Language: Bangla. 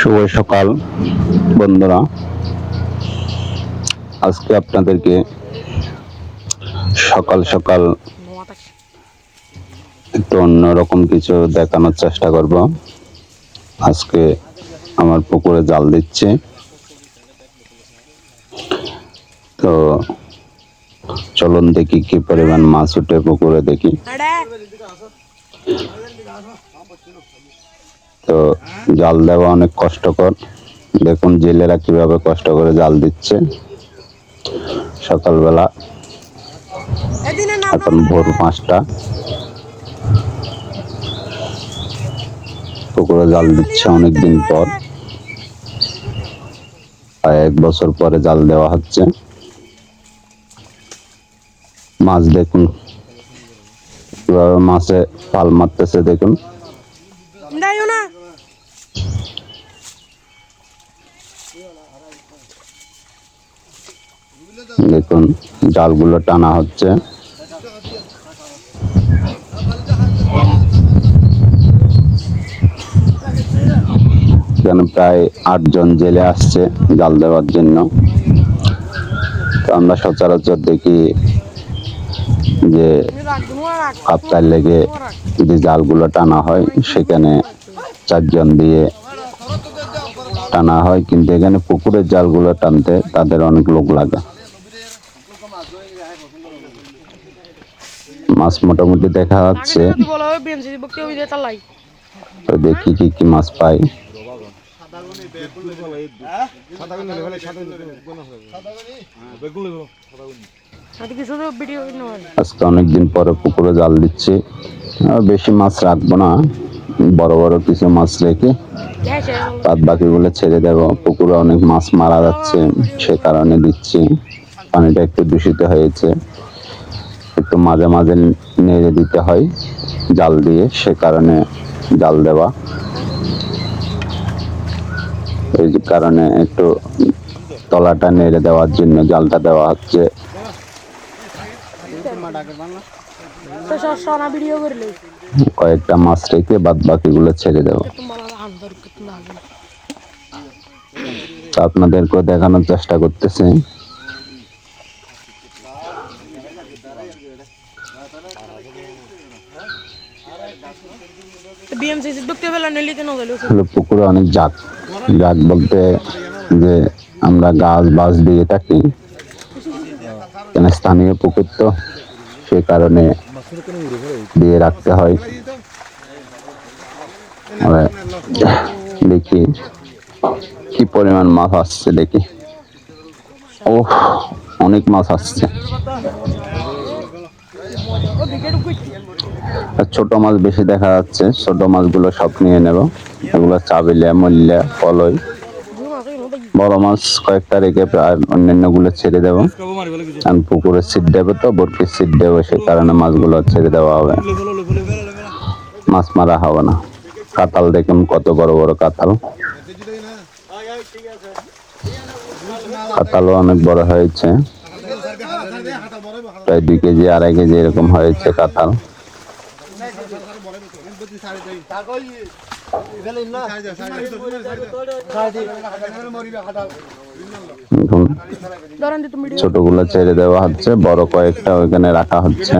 শুভ সকাল বন্ধুরা, আজকে আপনাদেরকে সকাল সকাল একটু অন্যরকম কিছু দেখানোর চেষ্টা করব। আজকে আমার পুকুরে জাল দিচ্ছে, তো চলুন দেখি কি পরিমাণ মাছ উঠে পুকুরে দেখি। তো জাল দেওয়া অনেক কষ্টকর, দেখুন জেলেরা কিভাবে কষ্ট করে জাল দিচ্ছে সকালবেলা। এখন ভোর 5টা, পুকুরে জাল দিচ্ছে অনেকদিন পর, প্রায় 1 বছর পরে জাল দেওয়া হচ্ছে। মাছ দেখুন কিভাবে মাছে পাল মারতেছে, দেখুন। দেখুন জালগুলো টানা হচ্ছে। এখানে প্রায় 8 জন জেলে আসছে জাল দেওয়ার জন্য। তো আমরা সচরাচর দেখি যে কাপ্তাই লেগে যে জালগুলো টানা হয় সেখানে 4 জন দিয়ে টানা হয়, কিন্তু এখানে পুকুরের জালগুলো টানতে তাদের অনেক লোক লাগে। মাছ মোটামুটি দেখা যাচ্ছে, তো দেখি কি কি মাছ পাই। আজকে অনেকদিন পরে পুকুরে জাল দিচ্ছি, বেশি মাছ রাখবো না, বড় বড় কিছু মাছ রেখে বাদ বাকিগুলো ছেড়ে দেবো। পুকুরে অনেক মাছ মারা যাচ্ছে, সে কারণে দিচ্ছি। পানিটা একটু দূষিত হয়েছে, একটু মাঝে মাঝে নেড়ে দিতে হয় জাল দিয়ে, সে কারণে জাল দেওয়া। এই কারণে একটু তলাটা নেড়ে দেওয়ার জন্য জালটা দেওয়া হচ্ছে। কয়েকটা মাছ রেখে বাদ বাকিগুলো ছেড়ে দেবো। আপনাদেরকেও দেখানোর চেষ্টা করতেছি। পুকুরে অনেক জাগ জাগ বলতে যে আমরা গাছ বাস দিয়ে থাকি, স্থানীয় পুকুর তো সে কারণে দিয়ে রাখতে হয়। দেখি কি পরিমাণ মাছ আসছে, দেখি। ও অনেক মাছ আসছে। ছোট মাছ বেশি দেখা যাচ্ছে, ছোট মাছগুলো সব নিয়ে নেব। এগুলো চাবিলিয়া, মল্লিয়া, কলই। বড় মাছ কয়েকটা রেখে অন্যান্য গুলো ছেড়ে দেবো। পুকুরে সিট দেবে, তো বরফির সিট দেবো, সে কারণে মাছগুলো ছেড়ে দেওয়া হবে, মাছ মারা হবে না। কাতাল দেখুন কত বড় বড় কাতাল, কাতালও অনেক বড় হয়েছে, প্রায় 2 কেজি 2.5 কেজি এরকম হয়েছে কাতাল। ছোটগুলো ছেড়ে দেওয়া হচ্ছে, বড় কয়েকটা ওইখানে রাখা হচ্ছে।